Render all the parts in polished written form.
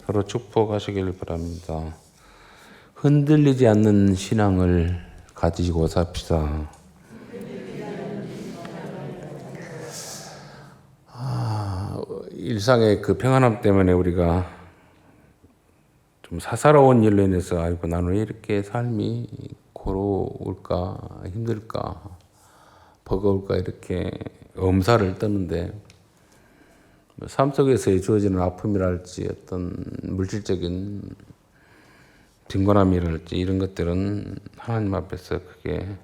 서로 축복하시길 바랍니다. 흔들리지 않는 신앙을 가지고 삽시다. 일상의 그 평안함 때문에 우리가 좀 사사로운 일로 인해서 아이고 나는 왜 이렇게 삶이 고로울까 힘들까 버거울까 이렇게 엄살을 떠는데 삶 속에서 주어지는 아픔이랄지 어떤 물질적인 빈곤함이랄지 이런 것들은 하나님 앞에서 크게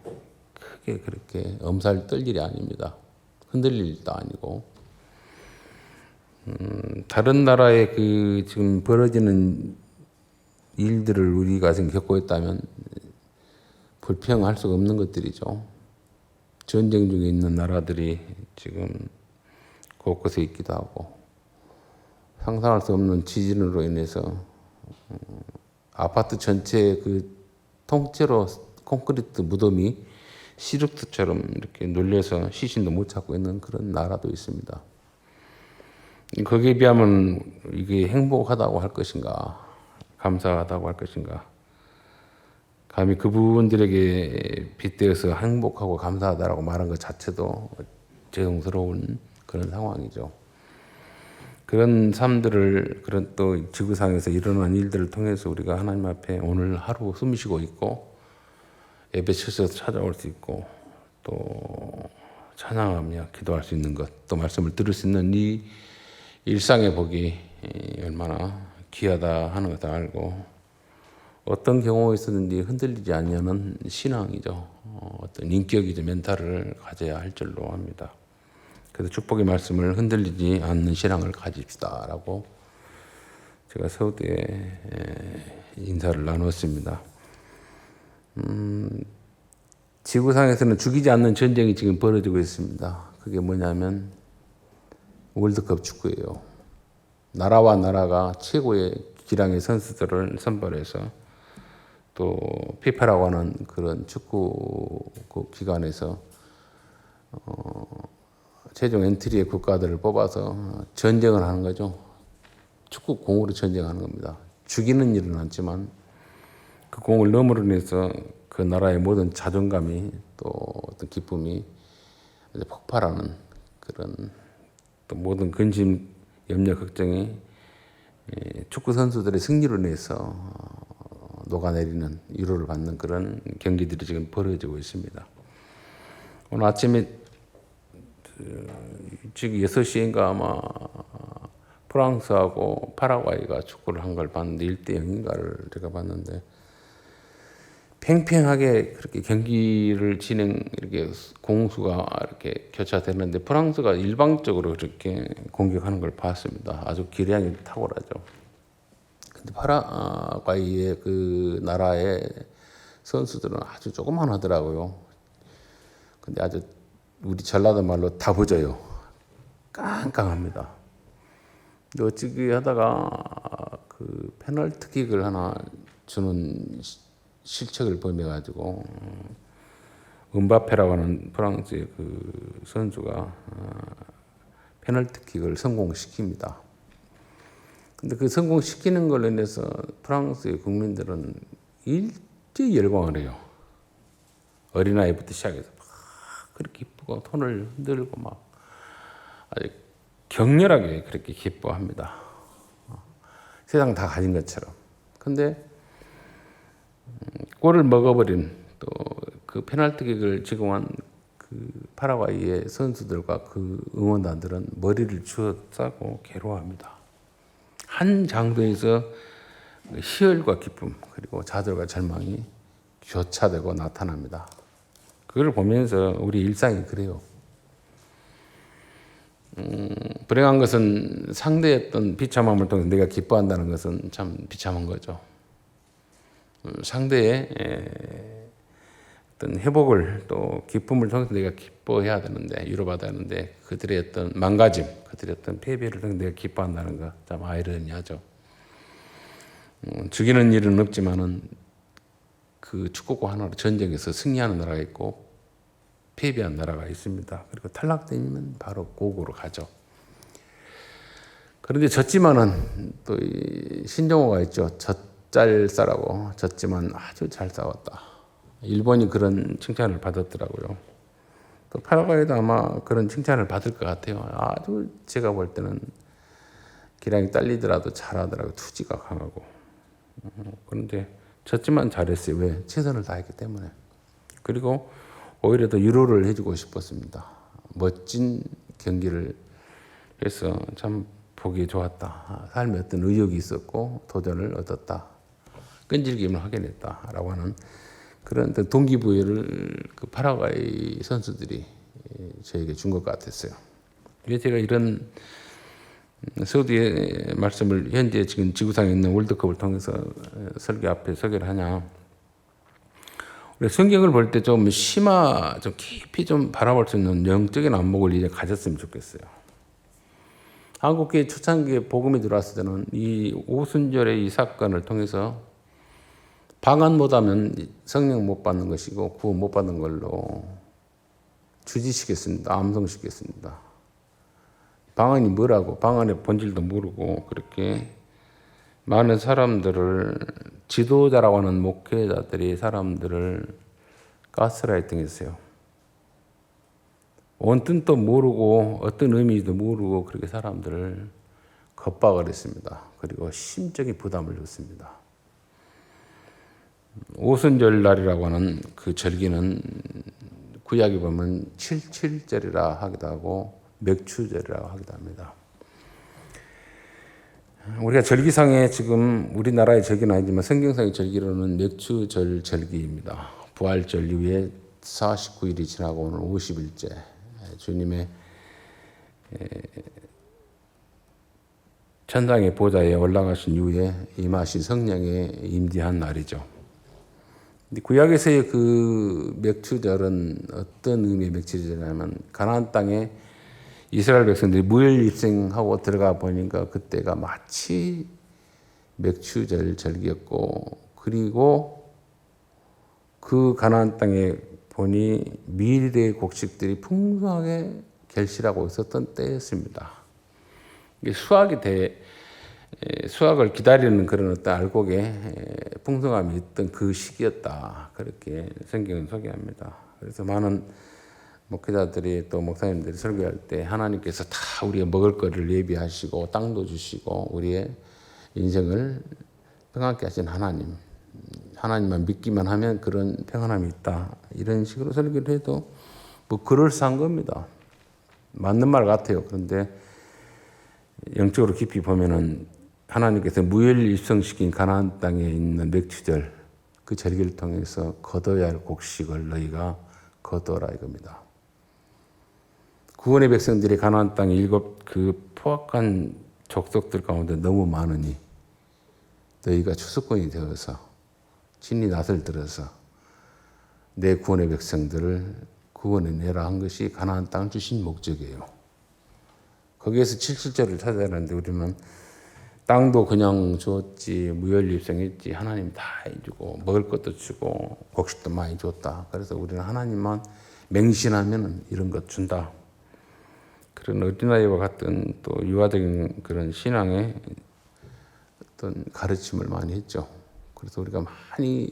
그렇게 엄살 떨 일이 아닙니다. 흔들릴 일도 아니고 다른 나라의 그 지금 벌어지는 일들을 우리가 지금 겪고 있다면 불평할 수가 없는 것들이죠. 전쟁 중에 있는 나라들이 지금 곳곳에 있기도 하고 상상할 수 없는 지진으로 인해서 아파트 전체의 그 통째로 콘크리트 무덤이 시루트처럼 이렇게 눌려서 시신도 못 찾고 있는 그런 나라도 있습니다. 거기에 비하면 이게 행복하다고 할 것인가, 감사하다고 할 것인가, 감히 그분들에게 빗대어서 행복하고 감사하다라고 말한 것 자체도 죄송스러운 그런 상황이죠. 그런 삶들을, 그런 또 지구상에서 일어난 일들을 통해서 우리가 하나님 앞에 오늘 하루 숨 쉬고 있고 예배 쳐서 찾아올 수 있고 또 찬양하며 기도할 수 있는 것, 또 말씀을 들을 수 있는 이 일상의 복이 얼마나 귀하다 하는 것을 알고 어떤 경우에 있었는지 흔들리지 않냐는 신앙이죠. 어떤 인격이죠. 멘탈을 가져야 할 줄로 합니다. 그래서 축복의 말씀을 흔들리지 않는 신앙을 가집시다라고 제가 서두에 인사를 나눴습니다. 지구상에서는 죽이지 않는 전쟁이 지금 벌어지고 있습니다. 그게 뭐냐면 월드컵 축구예요. 나라와 나라가 최고의 기량의 선수들을 선발해서 또 피파라고 하는 그런 축구 기관에서 최종 엔트리의 국가들을 뽑아서 전쟁을 하는 거죠. 축구 공으로 전쟁하는 겁니다. 죽이는 일은 않지만 그 공을 넘으로 인해서 그 나라의 모든 자존감이 또 어떤 기쁨이 폭발하는 그런 또 모든 근심, 염려, 걱정이 축구 선수들의 승리로 인해서 녹아내리는 위로를 받는 그런 경기들이 지금 벌어지고 있습니다. 오늘 아침에 지금 6시인가 아마 프랑스하고 파라과이가 축구를 한 걸 봤는데 1대0인가를 제가 봤는데 팽팽하게 그렇게 경기를 이렇게 공수가 이렇게 교차되는데 프랑스가 일방적으로 그렇게 공격하는 걸 봤습니다. 아주 기량이 탁월하죠. 근데 파라과이의 그 나라의 선수들은 아주 조그만하더라고요. 근데 아주 우리 전라도 말로 다부져요. 깡깡합니다. 근데 어찌게 하다가 그 페널티킥을 하나 주는 실책을 범해가지고 은바페라고 하는 프랑스의 그 선수가 페널티킥을 성공시킵니다. 근데 그 성공시키는 걸로 인해서 프랑스의 국민들은 일제히 열광을 해요. 어린아이부터 시작해서 막 그렇게 기쁘고 손을 흔들고 막 아주 격렬하게 그렇게 기뻐합니다. 세상 다 가진 것처럼. 근데 골을 먹어버린 또 그 페널티킥을 지공한 그 파라과이의 선수들과 그 응원단들은 머리를 쥐어짜고 괴로워합니다. 한 장소에서 희열과 기쁨 그리고 좌절과 절망이 교차되고 나타납니다. 그걸 보면서 우리 일상이 그래요. 불행한 것은 상대의 어떤 비참함을 통해서 내가 기뻐한다는 것은 참 비참한 거죠. 상대의 어떤 회복을 또 기쁨을 통해서 내가 기뻐해야 되는데 위로받아야 하는데 그들의 어떤 망가짐, 그들의 어떤 패배를 통해서 내가 기뻐한다는 거 참 아이러니하죠. 죽이는 일은 없지만은 그 축구공 하나로 전쟁에서 승리하는 나라가 있고 패배한 나라가 있습니다. 그리고 탈락되면 바로 고국으로 가죠. 그런데 졌지만은 또 이 신종어가 있죠. 젖잘싸라고. 졌지만 아주 잘 싸웠다. 일본이 그런 칭찬을 받았더라고요. 또 파라과이도 아마 그런 칭찬을 받을 것 같아요. 아주 제가 볼 때는 기량이 딸리더라도 잘하더라고요. 투지가 강하고. 그런데 졌지만 잘했어요. 왜? 최선을 다했기 때문에. 그리고 오히려 더 위로를 해주고 싶었습니다. 멋진 경기를 해서 참 보기 좋았다. 삶에 어떤 의욕이 있었고 도전을 얻었다. 끈질김을 확인했다라고 하는 그런 동기부여를 그 파라과이 선수들이 저에게 준 것 같았어요. 왜 제가 이런 서두의 말씀을 현재 지금 지구상에 있는 월드컵을 통해서 설교 앞에 소개를 하냐. 우리 성경을 볼 때 좀 좀 깊이 좀 바라볼 수 있는 영적인 안목을 이제 가졌으면 좋겠어요. 한국교회 초창기에 복음이 들어왔을 때는 이 오순절의 이 사건을 통해서 방언 못하면 성령 못 받는 것이고 구원 못 받는 걸로 주지시켰습니다. 암송시켰습니다. 방언이 뭐라고 방언의 본질도 모르고 그렇게 많은 사람들을 지도자라고 하는 목회자들이 사람들을 가스라이팅했어요. 온 뜻도 모르고 어떤 의미도 모르고 그렇게 사람들을 겁박을 했습니다. 그리고 심적인 부담을 줬습니다. 오순절 날이라고 하는 그 절기는 구약에 보면 77절이라 하기도 하고 맥추절이라고 하기도 합니다. 우리가 절기상에 지금 우리나라의 절기는 아니지만 성경상의 절기로는 맥추절 절기입니다. 부활절 이후에 49일이 지나고 오늘 50일째 주님의 천상의 보좌에 올라가신 이후에 임하신 성령에 임재한 날이죠. 구약에서의 그 맥추절은 어떤 의미의 맥추절이냐면 가나안 땅에 이스라엘 백성들이 무혈 입생하고 들어가 보니까 그때가 마치 맥추절 절기였고 그리고 그 가나안 땅에 보니 미래의 곡식들이 풍성하게 결실하고 있었던 때였습니다. 수확을 기다리는 그런 어떤 알곡의 풍성함이 있던 그 시기였다. 그렇게 성경은 소개합니다. 그래서 많은 목회자들이 또 목사님들이 설교할 때 하나님께서 다 우리가 먹을 거를 예비하시고 땅도 주시고 우리의 인생을 평안케 하신 하나님만 믿기만 하면 그런 평안함이 있다. 이런 식으로 설교를 해도 뭐 그럴싸한 겁니다. 맞는 말 같아요. 그런데 영적으로 깊이 보면은 하나님께서 무혈 입성시킨 가나안 땅에 있는 맥추절 그 절기를 통해서 거둬야 할 곡식을 너희가 거둬라 이겁니다. 구원의 백성들이 가나안 땅에 7 그 포악한 족속들 가운데 너무 많으니 너희가 추수꾼이 되어서 친히 낫을 들어서 내 구원의 백성들을 구원해내라 한 것이 가나안 땅을 주신 목적이에요. 거기에서 77절을 찾아야 하는데 우리는 땅도 그냥 줬지 무혈입생했지 하나님 다 해주고 먹을 것도 주고 곡식도 많이 줬다. 그래서 우리는 하나님만 맹신하면 이런 것 준다. 그런 어린아이와 같은 또 유아적인 그런 신앙의 어떤 가르침을 많이 했죠. 그래서 우리가 많이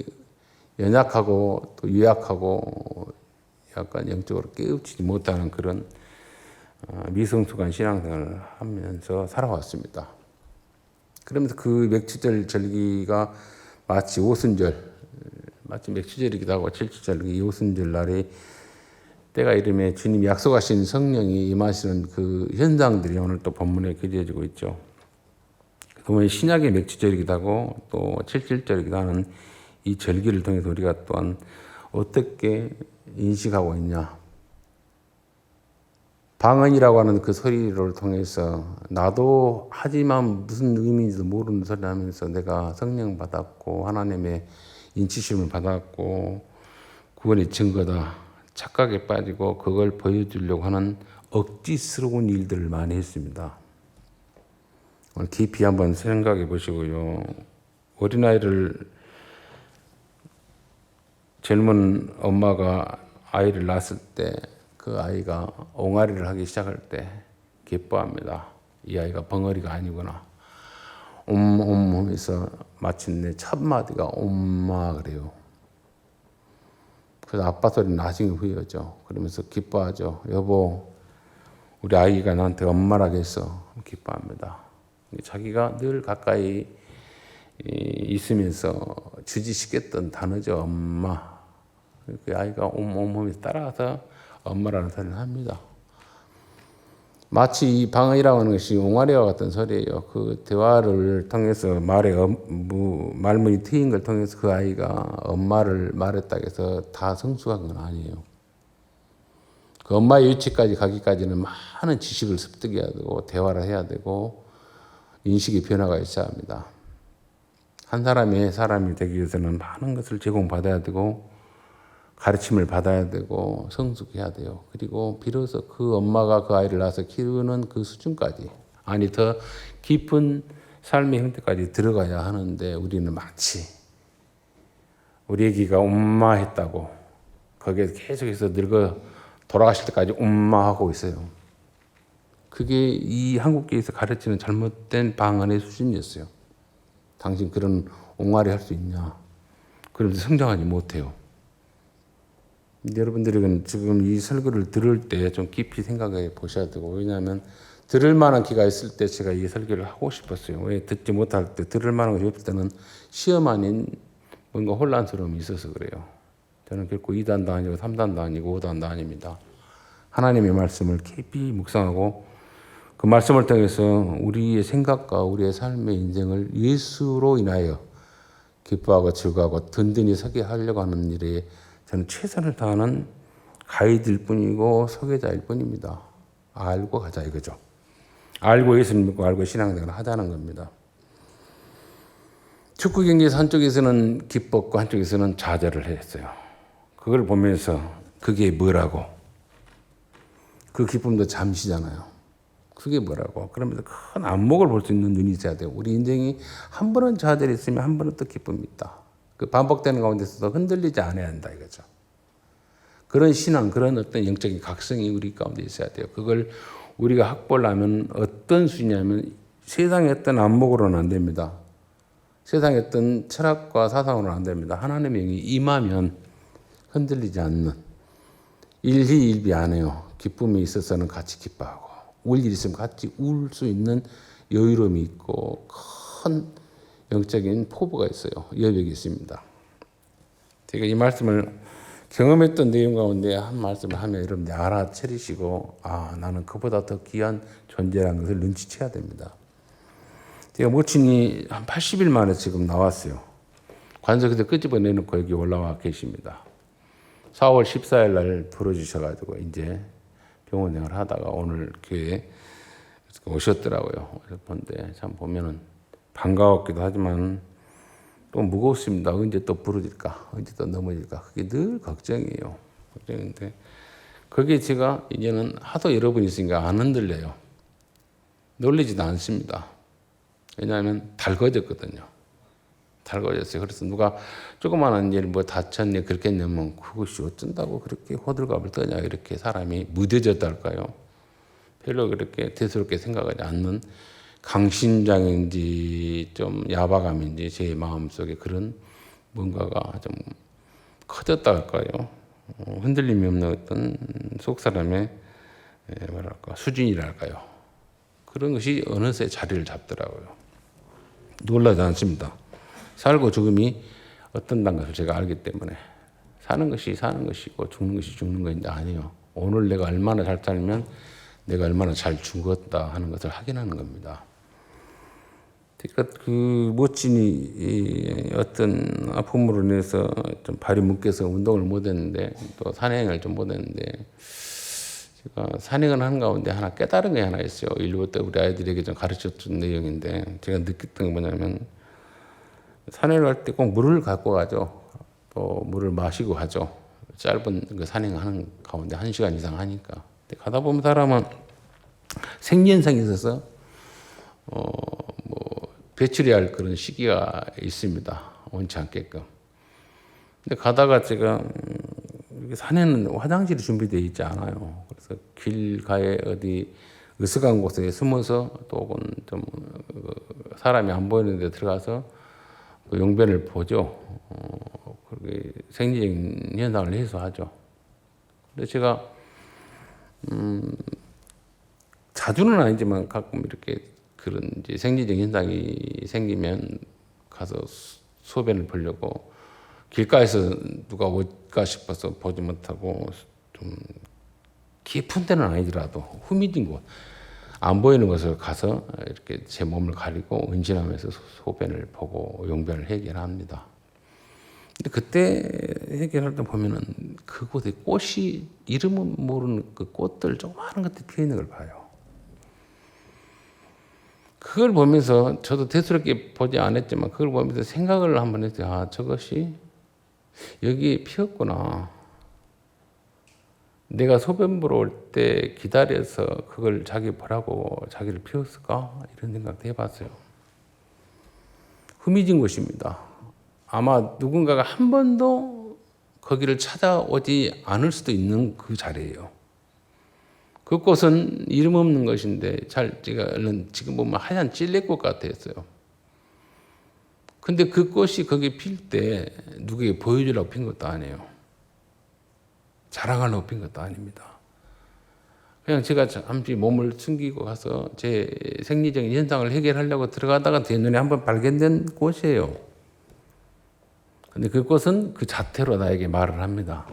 연약하고 또 유약하고 약간 영적으로 깨우치지 못하는 그런 미성숙한 신앙생활을 하면서 살아왔습니다. 그러면서 그 맥추절 절기가 마치 오순절, 마치 맥추절이기도 하고 77절 이 오순절 날이 때가 이름에 주님이 약속하신 성령이 임하시는 그 현상들이 오늘 또 본문에 그려지고 있죠. 그러면 신약의 맥추절이기도 하고 또 77절이기도 하는 이 절기를 통해서 우리가 또한 어떻게 인식하고 있냐. 방언이라고 하는 그 소리를 통해서 나도 하지만 무슨 의미인지도 모르는 소리 하면서 내가 성령 받았고 하나님의 인치심을 받았고 구원의 증거다. 착각에 빠지고 그걸 보여주려고 하는 억지스러운 일들을 많이 했습니다. 오늘 깊이 한번 생각해 보시고요. 어린아이를 젊은 엄마가 아이를 낳았을 때 그 아이가 옹알이를 하기 시작할 때 기뻐합니다. 이 아이가 벙어리가 아니구나. 하면서 마침내 첫 마디가 엄마 그래요. 그래서 아빠 소리 나중에 후회하죠. 그러면서 기뻐하죠. 여보, 우리 아이가 나한테 엄마라고 했어. 기뻐합니다. 자기가 늘 가까이 있으면서 주지시켰던 단어죠. 엄마. 그 아이가 하면서 따라가서 엄마라는 소리를 합니다. 마치 이 방언이라고 하는 것이 옹알이와 같은 소리예요. 그 대화를 통해서 말문이 트인 걸 통해서 그 아이가 엄마를 말했다고 해서 다 성숙한 건 아니에요. 그 엄마의 위치까지 가기까지는 많은 지식을 습득해야 되고 대화를 해야 되고 인식의 변화가 있어야 합니다. 한 사람이 되기 위해서는 많은 것을 제공받아야 되고 가르침을 받아야 되고 성숙해야 돼요. 그리고 비로소 그 엄마가 그 아이를 낳아서 키우는 그 수준까지, 아니 더 깊은 삶의 형태까지 들어가야 하는데 우리는 마치 우리 애기가 엄마 했다고 거기에 계속해서 늙어 돌아가실 때까지 엄마 하고 있어요. 그게 이 한국교회에서 가르치는 잘못된 방언의 수준이었어요. 당신 그런 옹알이 할 수 있냐? 그러면서 성장하지 못해요. 여러분들이 지금 이 설교를 들을 때 좀 깊이 생각해 보셔야 되고, 왜냐하면 들을 만한 기가 있을 때 제가 이 설교를 하고 싶었어요. 왜 듣지 못할 때, 들을 만한 것이 없을 때는 시험 아닌 뭔가 혼란스러움이 있어서 그래요. 저는 결코 2단도 아니고 3단도 아니고 5단도 아닙니다. 하나님의 말씀을 깊이 묵상하고 그 말씀을 통해서 우리의 생각과 우리의 삶의 인생을 예수로 인하여 기뻐하고 즐거워하고 든든히 서게 하려고 하는 일에 저는 최선을 다하는 가이드일 뿐이고 소개자일 뿐입니다. 알고 가자 이거죠. 알고 예수님 믿고 알고 신앙생활을 하자는 겁니다. 축구 경기에서 한쪽에서는 기뻤고 한쪽에서는 좌절을 했어요. 그걸 보면서 그게 뭐라고? 그 기쁨도 잠시잖아요. 그게 뭐라고? 그러면서 큰 안목을 볼 수 있는 눈이 있어야 돼요. 우리 인생이 한 번은 좌절이 있으면 한 번은 또 기쁨이 있다. 그 반복되는 가운데서도 흔들리지 않아야 한다 이거죠. 그런 신앙, 그런 어떤 영적인 각성이 우리 가운데 있어야 돼요. 그걸 우리가 확보를 하면 어떤 수냐면 세상의 어떤 안목으로는 안 됩니다. 세상의 어떤 철학과 사상으로는 안 됩니다. 하나님의 영이 임하면 흔들리지 않는, 일희일비 안 해요. 기쁨이 있어서는 같이 기뻐하고 울 일이 있으면 같이 울 수 있는 여유로움이 있고 큰 영적인 포부가 있어요. 여백이 있습니다. 제가 이 말씀을 경험했던 내용 가운데 한 말씀을 하면 여러분들 알아차리시고 나는 그보다 더 귀한 존재라는 것을 눈치채야 됩니다. 제가 모친이 한 80일 만에 지금 나왔어요. 관석에서 끄집어내놓고 여기 올라와 계십니다. 4월 14일 날 부르주셔가지고 이제 병원 생활 하다가 오늘 교회에 오셨더라고요. 본데 참 보면은 반가웠기도 하지만 또 무겁습니다. 언제 또 부러질까? 언제 또 넘어질까? 그게 늘 걱정이에요. 걱정인데 그게 제가 이제는 하도 여러 번 있으니까 안 흔들려요. 놀리지도 않습니다. 왜냐하면 달궈졌거든요. 달궈졌어요. 그래서 누가 조그마한 일 뭐 다쳤니 그렇게 내면 그것이 어쩐다고 그렇게 호들갑을 떠냐 이렇게 사람이 무뎌졌달까요? 별로 그렇게 대수롭게 생각하지 않는 강심장인지 좀 야박함인지 제 마음속에 그런 뭔가가 좀 커졌다 할까요? 흔들림이 없는 어떤 속사람의 뭐랄까 수준이랄까요? 그런 것이 어느새 자리를 잡더라고요. 놀라지 않습니다. 살고 죽음이 어떤다는 것을 제가 알기 때문에 사는 것이 사는 것이고 죽는 것이 죽는 것인데 아니요. 오늘 내가 얼마나 잘 살면 내가 얼마나 잘 죽었다 하는 것을 확인하는 겁니다. 그러니까 그 모친이 어떤 아픔으로 인해서 좀 발이 묶여서 운동을 못했는데 또 산행을 좀 못했는데 제가 산행을 하는 가운데 하나 깨달은 게 하나 있어요. 일부 때 우리 아이들에게 좀 가르쳤던 내용인데 제가 느꼈던 게 뭐냐면 산행을 할 때 꼭 물을 갖고 가죠. 또 물을 마시고 가죠. 짧은 그 산행하는 가운데 1시간 이상 하니까. 가다 보면 사람은 생리현상이 있어서 배출해야 할 그런 시기가 있습니다. 원치 않게끔. 근데 가다가 제가 산에는 화장실이 준비되어 있지 않아요. 그래서 길가에 어디 으슥한 곳에 숨어서 또 혹은 좀 사람이 안 보이는 데 들어가서 그 용변을 보죠. 그렇게 생리적인 현상을 해소하죠. 그래서 제가 자주는 아니지만 가끔 이렇게 그런 이제 생리적 현상이 생기면 가서 소변을 보려고 길가에서 누가 올까 싶어서 보지 못하고 좀 깊은 데는 아니더라도 후미진 곳, 안 보이는 곳을 가서 이렇게 제 몸을 가리고 은신하면서 소변을 보고 용변을 해결합니다. 근데 그때 해결할 때 보면은 그곳에 꽃이 이름은 모르는 그 꽃들 조그마한 것들이 피어 있는 걸 봐요. 그걸 보면서 저도 대수롭게 보지 않았지만 그걸 보면서 생각을 한번 했어요. 아, 저것이 여기에 피었구나. 내가 소변 보러 올 때 기다려서 그걸 자기 보라고 자기를 피웠을까? 이런 생각도 해봤어요. 흠이진 곳입니다. 아마 누군가가 한 번도 거기를 찾아오지 않을 수도 있는 그 자리예요. 그 꽃은 이름 없는 것인데 제가 지금 보면 하얀 찔레꽃 같았어요. 근데 그 꽃이 거기 필 때 누구에게 보여주려고 핀 것도 아니에요. 자랑하려고 핀 것도 아닙니다. 그냥 제가 잠시 몸을 숨기고 가서 제 생리적인 현상을 해결하려고 들어가다가 제 눈에 한번 발견된 꽃이에요. 근데 그 꽃은 그 자태로 나에게 말을 합니다.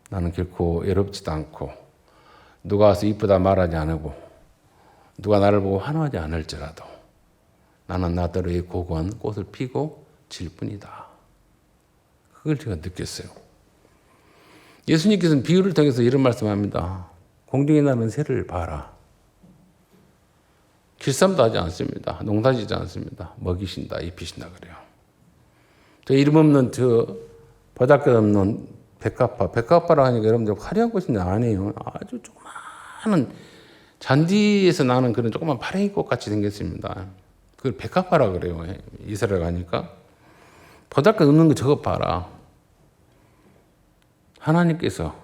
나는 결코 외롭지도 않고 누가 와서 이쁘다 말하지 않고 누가 나를 보고 환호하지 않을지라도 나는 나더러의 고고한 꽃을 피고 질 뿐이다. 그걸 제가 느꼈어요. 예수님께서는 비유를 통해서 이런 말씀합니다. 공중에 나는 새를 봐라. 길쌈도 하지 않습니다. 농사지지 않습니다. 먹이신다, 입히신다 그래요. 저 이름 없는 저 보잘것없는 백합화라고 하니까 여러분들 화려한 꽃이 아니에요. 아주 조그마한 잔디에서 나는 그런 조그만 파랭이 꽃 같이 생겼습니다. 그걸 백합화라 그래요. 이스라엘 가니까 보잘것없는 거 저것 봐라. 하나님께서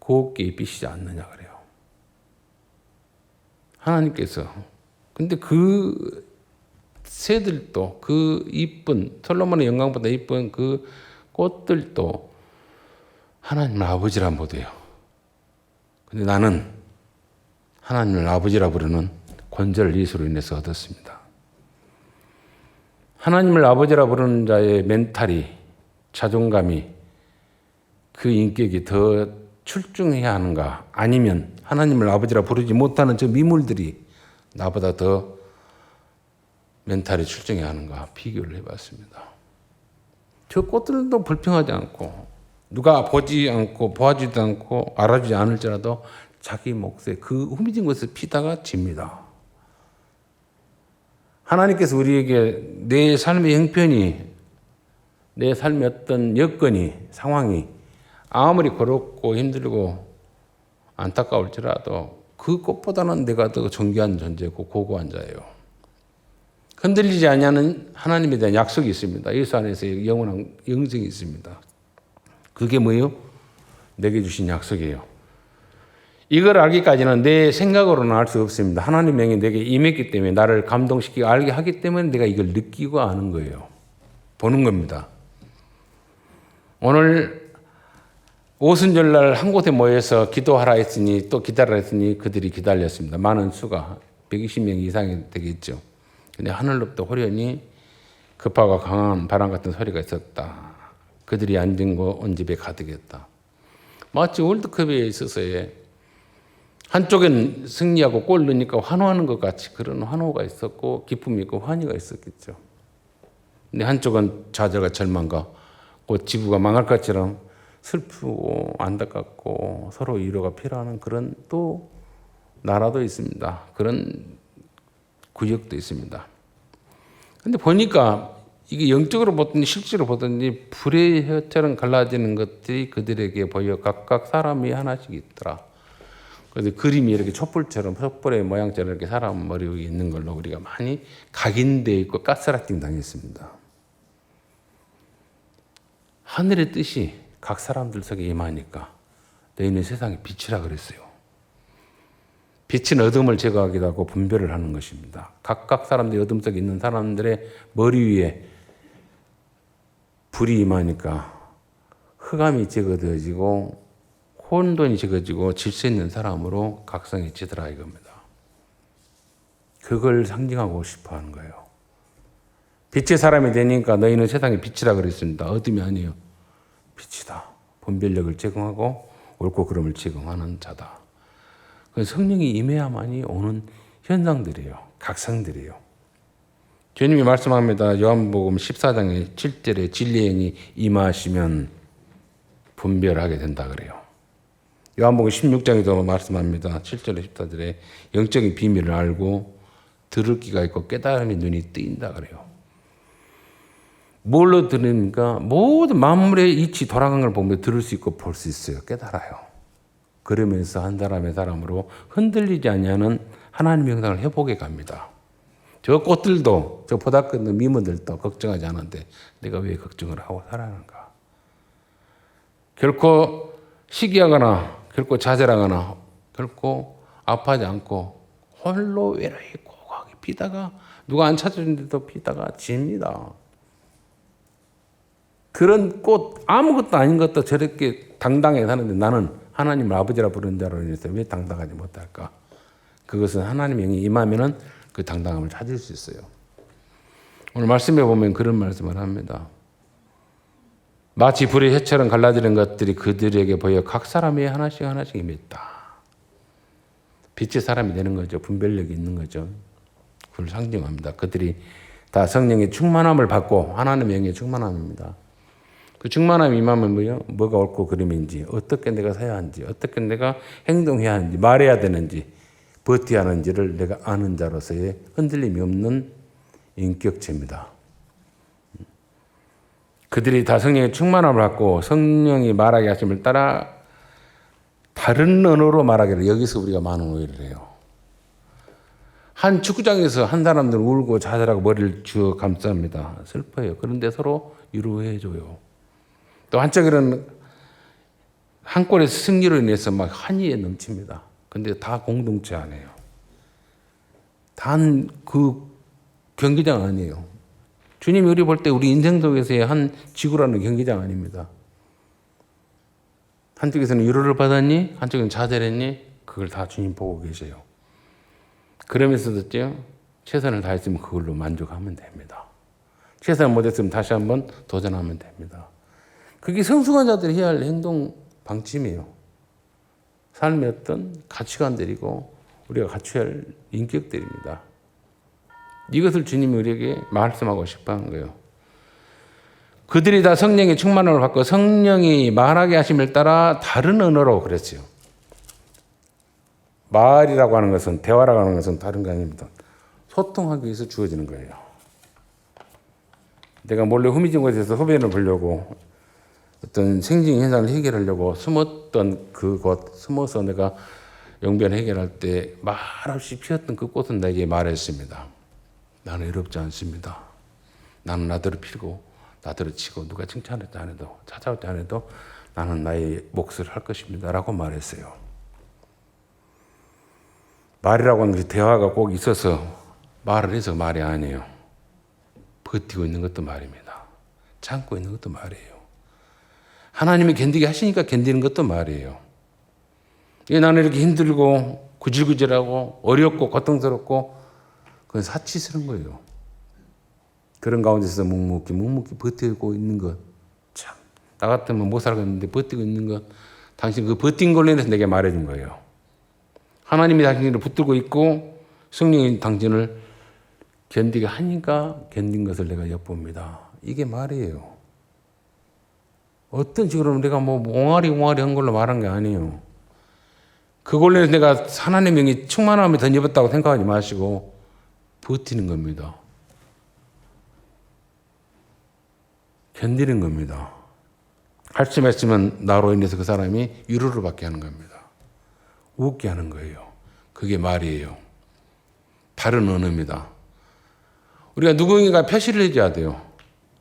곱게 입히시지 않느냐 그래요. 하나님께서. 근데 그 새들도 그 이쁜 솔로몬의 영광보다 이쁜 그 꽃들도 하나님을 아버지라 못해요. 근데 나는 하나님을 아버지라 부르는 권세를 예수로 인해서 얻었습니다. 하나님을 아버지라 부르는 자의 멘탈이, 자존감이, 그 인격이 더 출중해야 하는가? 아니면 하나님을 아버지라 부르지 못하는 저 미물들이 나보다 더 멘탈이 출중해야 하는가? 비교를 해봤습니다. 저 꽃들도 불평하지 않고 누가 보지 않고 보아주지도 않고 알아주지 않을지라도 자기 몫에 그 후미진 곳에서 피다가 집니다. 하나님께서 우리에게 내 삶의 형편이, 내 삶의 어떤 여건이, 상황이 아무리 고롭고 힘들고 안타까울지라도 그 꽃보다는 내가 더 존귀한 존재고 고고한 자예요. 흔들리지 않냐는 하나님에 대한 약속이 있습니다. 예수 안에서 영원한 영생이 있습니다. 그게 뭐예요? 내게 주신 약속이에요. 이걸 알기까지는 내 생각으로는 알 수 없습니다. 하나님 영이 내게 임했기 때문에 나를 감동시키고 알게 하기 때문에 내가 이걸 느끼고 아는 거예요. 보는 겁니다. 오늘 오순절날 한 곳에 모여서 기도하라 했으니 또 기다리라 했으니 그들이 기다렸습니다. 많은 수가 120명 이상이 되겠죠. 근데 하늘로부터 호련히 급하고 강한 바람 같은 소리가 있었다. 그들이 앉은 곳 온 집에 가득했다. 마치 월드컵에 있어서의 한쪽은 승리하고 골 넣으니까 환호하는 것 같이 그런 환호가 있었고 기쁨이 있고 환희가 있었겠죠. 근데 한쪽은 좌절과 절망과 곧 지구가 망할 것처럼 슬프고 안타깝고 서로 위로가 필요한 그런 또 나라도 있습니다. 그런 구역도 있습니다. 근데 보니까 이게 영적으로 보든지 실제로 보든지 불의 혀처럼 갈라지는 것들이 그들에게 보여 각각 사람이 하나씩 있더라. 그래서 그림이 이렇게 촛불의 모양처럼 이렇게 사람 머리 위에 있는 걸로 우리가 많이 각인되어 있고 가스라이팅 당했습니다. 하늘의 뜻이 각 사람들 속에 임하니까 너희는 세상의 빛이라 그랬어요. 빛은 어둠을 제거하기도 하고 분별을 하는 것입니다. 각각 사람들이 어둠 속에 있는 사람들의 머리 위에 불이 임하니까 흑암이 제거되어지고 혼돈이 제거지고 질서 있는 사람으로 각성해지더라 이겁니다. 그걸 상징하고 싶어 하는 거예요. 빛의 사람이 되니까 너희는 세상의 빛이라 그랬습니다. 어둠이 아니에요. 빛이다. 분별력을 제공하고 옳고 그름을 제공하는 자다. 성령이 임해야만이 오는 현상들이에요. 각성들이에요. 주님이 말씀합니다. 요한복음 14장의 7절에 진리의 영이 임하시면 분별하게 된다 그래요. 요한복음 16장에도 말씀합니다. 7절에 14절에 영적인 비밀을 알고 들을 귀가 있고 깨달음의 눈이 뜨인다 그래요. 뭘로 들으니까 모든 만물의 이치 돌아간 걸 보면 들을 수 있고 볼 수 있어요. 깨달아요. 그러면서 한 사람의 사람으로 흔들리지 아니하는 하나님의 형상을 회복해 갑니다. 저 꽃들도 저 보다끝는 미모들도 걱정하지 않은데 내가 왜 걱정을 하고 살아가는가. 결코 시기하거나 결코 좌절하거나 결코 아파하지 않고 홀로 외로이 고고하게 피다가 누가 안 찾아주는데도 피다가 집니다. 그런 꽃 아무것도 아닌 것도 저렇게 당당하게 사는데 나는 하나님을 아버지라 부르는 자로 인해서 왜 당당하지 못할까? 그것은 하나님의 영이 임하면은 그 당당함을 찾을 수 있어요. 오늘 말씀에 보면 그런 말씀을 합니다. 마치 불의 혀처럼 갈라지는 것들이 그들에게 보여 각 사람이 하나씩 하나씩 임했다. 빛의 사람이 되는 거죠. 분별력이 있는 거죠. 그걸 상징합니다. 그들이 다 성령의 충만함을 받고 하나님의 영의 충만함입니다. 그 충만함이 임하면 뭐예요? 뭐가 옳고 그름인지, 어떻게 내가 서야 하는지, 어떻게 내가 행동해야 하는지, 말해야 되는지, 버텨야 하는지를 내가 아는 자로서의 흔들림이 없는 인격체입니다. 그들이 다 성령의 충만함을 받고 성령이 말하게 하심을 따라 다른 언어로 말하기를 여기서 우리가 많은 오해를 해요. 한 축구장에서 한 사람들은 울고 좌절하고 머리를 쥐어 감쌉니다. 슬퍼요. 그런데 서로 위로해줘요. 또 한쪽에는 한 골의 승리로 인해서 막 한이에 넘칩니다. 근데 다 공동체 아니에요. 단 그 경기장 아니에요. 주님이 우리 볼 때 우리 인생 속에서의 한 지구라는 경기장 아닙니다. 한쪽에서는 위로를 받았니? 한쪽에는 좌절했니? 그걸 다 주님 보고 계세요. 그러면서도 최선을 다했으면 그걸로 만족하면 됩니다. 최선을 못했으면 다시 한번 도전하면 됩니다. 그게 성숙한 자들이 해야 할 행동 방침이에요. 삶의 어떤 가치관들이고 우리가 갖춰야 할 인격들입니다. 이것을 주님이 우리에게 말씀하고 싶어 하는 거예요. 그들이 다 성령의 충만함을 받고 성령이 말하게 하심을 따라 다른 언어로 그랬어요. 말이라고 하는 것은, 대화라고 하는 것은 다른 게 아닙니다. 소통하기 위해서 주어지는 거예요. 내가 몰래 후미진 곳에서 흡연을 보려고 어떤 생진 현상을 해결하려고 숨었던 그곳, 숨어서 내가 용변 해결할 때 말없이 피었던 그 꽃은 내게 말했습니다. 나는 외롭지 않습니다. 나는 나대로 피고 나대로 치고 누가 칭찬했다 안 해도 찾아올지 안 해도 나는 나의 몫을 할 것입니다. 라고 말했어요. 말이라고 하는 것이 대화가 꼭 있어서 말을 해서 말이 아니에요. 버티고 있는 것도 말입니다. 참고 있는 것도 말이에요. 하나님이 견디게 하시니까 견디는 것도 말이에요. 나는 이렇게 힘들고 구질구질하고 어렵고 고통스럽고 그건 사치스러운 거예요. 그런 가운데서 묵묵히 버티고 있는 것. 참, 나 같으면 못 살겠는데 버티고 있는 것. 당신 그 버틴 걸로 인해서 내게 말해준 거예요. 하나님이 당신을 붙들고 있고 성령이 당신을 견디게 하니까 견딘 것을 내가 엿봅니다. 이게 말이에요. 어떤 식으로 내가 뭐 옹알이 한 걸로 말한 게 아니에요. 그걸로 인해서 내가 하나님의 영이 충만함에 던져봤다고 생각하지 마시고 버티는 겁니다. 견디는 겁니다. 할 수 있으면 나로 인해서 그 사람이 위로를 받게 하는 겁니다. 웃게 하는 거예요. 그게 말이에요. 다른 언어입니다. 우리가 누군가 표시를 해줘야 돼요.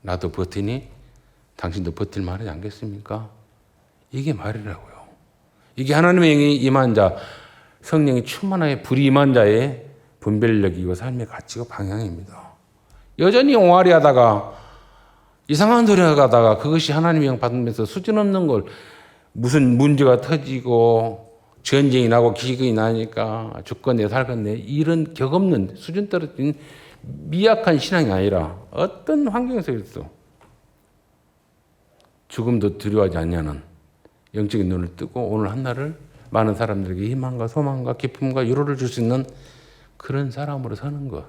나도 버티니? 당신도 버틸 말이지 않겠습니까? 이게 말이라고요. 이게 하나님의 영이 임한 자, 성령이 충만하게 불이 임한 자의 분별력이고 삶의 가치고 방향입니다. 여전히 옹알이 하다가 이상한 소리 하다가 그것이 하나님의 영 받으면서 수준 없는 걸 무슨 문제가 터지고 전쟁이 나고 기근이 나니까 죽겠네 살겠네 이런 격없는 수준 떨어진 미약한 신앙이 아니라 어떤 환경 속에서 죽음도 두려워하지 않냐는 영적인 눈을 뜨고 오늘 한날을 많은 사람들에게 희망과 소망과 기쁨과 위로를 줄 수 있는 그런 사람으로 서는 것.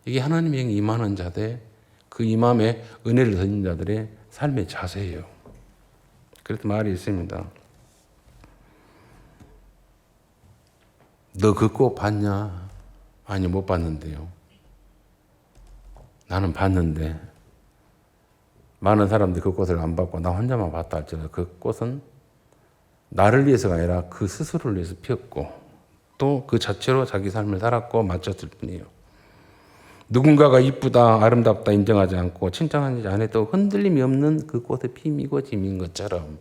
이게 하나님의 영이 임하는 자들, 그 임함에 은혜를 얻는 자들의 삶의 자세예요. 그래서 말이 있습니다. 너 그 꽃 봤냐? 아니 못 봤는데요. 나는 봤는데 많은 사람들이 그 꽃을 안 봤고 나 혼자만 봤다 할지라도 그 꽃은 나를 위해서가 아니라 그 스스로를 위해서 피었고 또 그 자체로 자기 삶을 살았고 마쳤을 뿐이에요. 누군가가 이쁘다 아름답다 인정하지 않고 칭찬하지 않아도 흔들림이 없는 그 꽃의 피이고 짐인 것처럼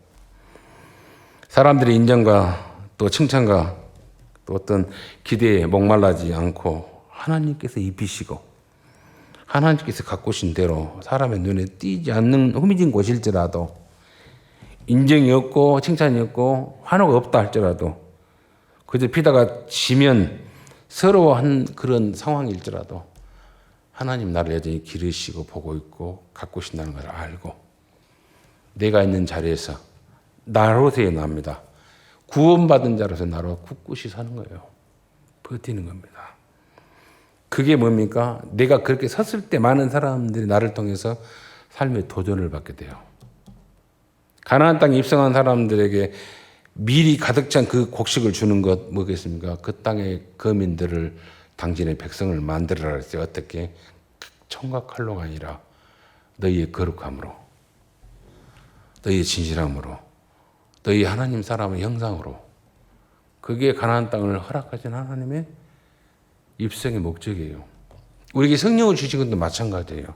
사람들의 인정과 또 칭찬과 또 어떤 기대에 목말라지 않고 하나님께서 입히시고 하나님께서 가꾸신 대로 사람의 눈에 띄지 않는 후미진 곳일지라도 인정이 없고 칭찬이 없고 환호가 없다 할지라도 그저 피다가 지면 서러워한 그런 상황일지라도 하나님 나를 여전히 기르시고 보고 있고 가꾸신다는 걸 알고 내가 있는 자리에서 나로서의 납니다. 구원받은 자로서 나로 굳굳이 사는 거예요. 버티는 겁니다. 그게 뭡니까? 내가 그렇게 섰을 때 많은 사람들이 나를 통해서 삶의 도전을 받게 돼요. 가나안 땅에 입성한 사람들에게 미리 가득 찬 그 곡식을 주는 것 뭐겠습니까? 그 땅의 거민들을 당신의 백성을 만들어라 했어요. 어떻게? 총과 칼로가 아니라 너희의 거룩함으로 너희의 진실함으로 너희 하나님 사람의 형상으로 그게 가나안 땅을 허락하신 하나님의 입성의 목적이에요. 우리에게 성령을 주신 것도 마찬가지예요.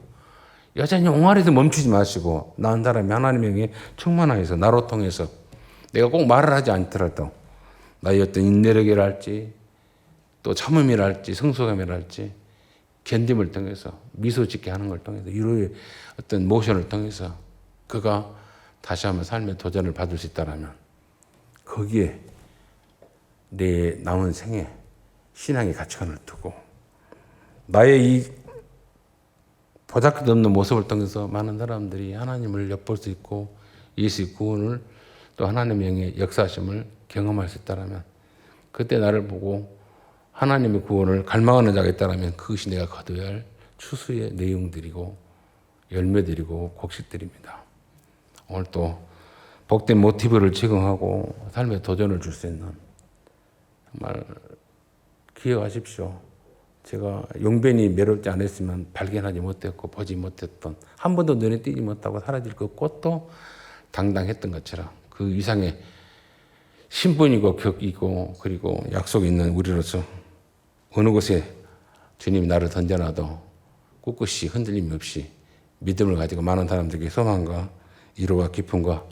여전히 옹알이도 멈추지 마시고 나은 사람이 하나님의 영에 충만하여서 나로 통해서 내가 꼭 말을 하지 않더라도 나의 어떤 인내력이랄지 또 참음이랄지 성소감이랄지 견딤을 통해서 미소 짓게 하는 걸 통해서 위로의 어떤 모션을 통해서 그가 다시 한번 삶의 도전을 받을 수 있다면 거기에 내 남은 생에 신앙의 가치관을 두고 나의 이 보잘것없는 모습을 통해서 많은 사람들이 하나님을 엿볼 수 있고 예수의 구원을 또 하나님의 영의 역사하심을 경험할 수 있다면 그때 나를 보고 하나님의 구원을 갈망하는 자가 있다면 그것이 내가 거둬야 할 추수의 내용들이고 열매들이고 곡식들입니다. 오늘 또 복된 모티브를 제공하고 삶의 도전을 줄 수 있는 정말 기억하십시오. 제가 용변이 매롭지 않았으면 발견하지 못했고 보지 못했던 한 번도 눈에 띄지 못하고 사라질 그 꽃도 당당했던 것처럼 그 이상의 신분이고 격이고 그리고 약속이 있는 우리로서 어느 곳에 주님이 나를 던져놔도 꿋꿋이 흔들림 없이 믿음을 가지고 많은 사람들에게 소망과 위로와 기쁨과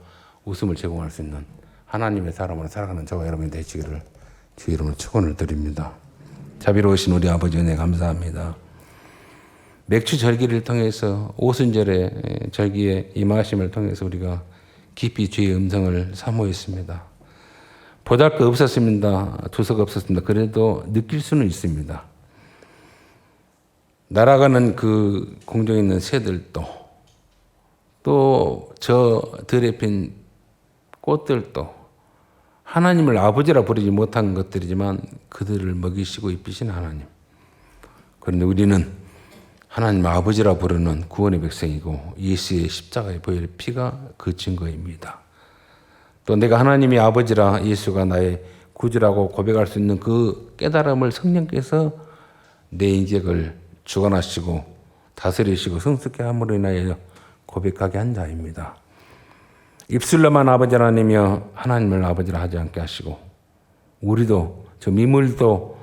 웃음을 제공할 수 있는 하나님의 사람으로 살아가는 저와 여러분이 되시기를 주 이름으로 축원을 드립니다. 자비로우신 우리 아버지 은혜 감사합니다. 맥주 절기를 통해서 오순절의 절기의 임하심을 통해서 우리가 깊이 주의 음성을 사모했습니다. 보잘 것 없었습니다. 두서가 없었습니다. 그래도 느낄 수는 있습니다. 날아가는 그 공중에 있는 새들도 또 저 들에 핀 꽃들도 하나님을 아버지라 부르지 못한 것들이지만 그들을 먹이시고 입히신 하나님. 그런데 우리는 하나님 아버지라 부르는 구원의 백성이고 예수의 십자가에 보일 피가 그 증거입니다. 또 내가 하나님의 아버지라 예수가 나의 구주라고 고백할 수 있는 그 깨달음을 성령께서 내 인격을 주관하시고 다스리시고 성숙케 함으로 인하여 고백하게 한 자입니다. 입술로만 아버지라 하며 하나님을 아버지라 하지 않게 하시고 우리도 저 미물도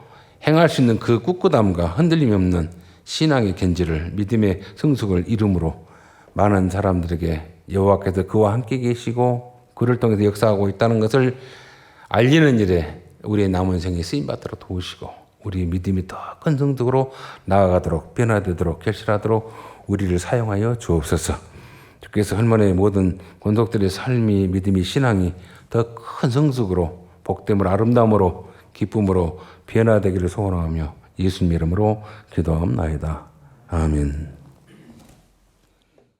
행할 수 있는 그 꿋꿋함과 흔들림이 없는 신앙의 견지를 믿음의 성숙을 이름으로 많은 사람들에게 여호와께서 그와 함께 계시고 그를 통해서 역사하고 있다는 것을 알리는 일에 우리의 남은 생에 쓰임 받도록 도우시고 우리의 믿음이 더 큰 성덕으로 나아가도록 변화되도록 결실하도록 우리를 사용하여 주옵소서. 주께서 할머니의 모든 권속들의 삶이 믿음이 신앙이 더 큰 성숙으로 복됨으로 아름다움으로 기쁨으로 변화되기를 소원하며 예수님 이름으로 기도하옵나이다. 아멘.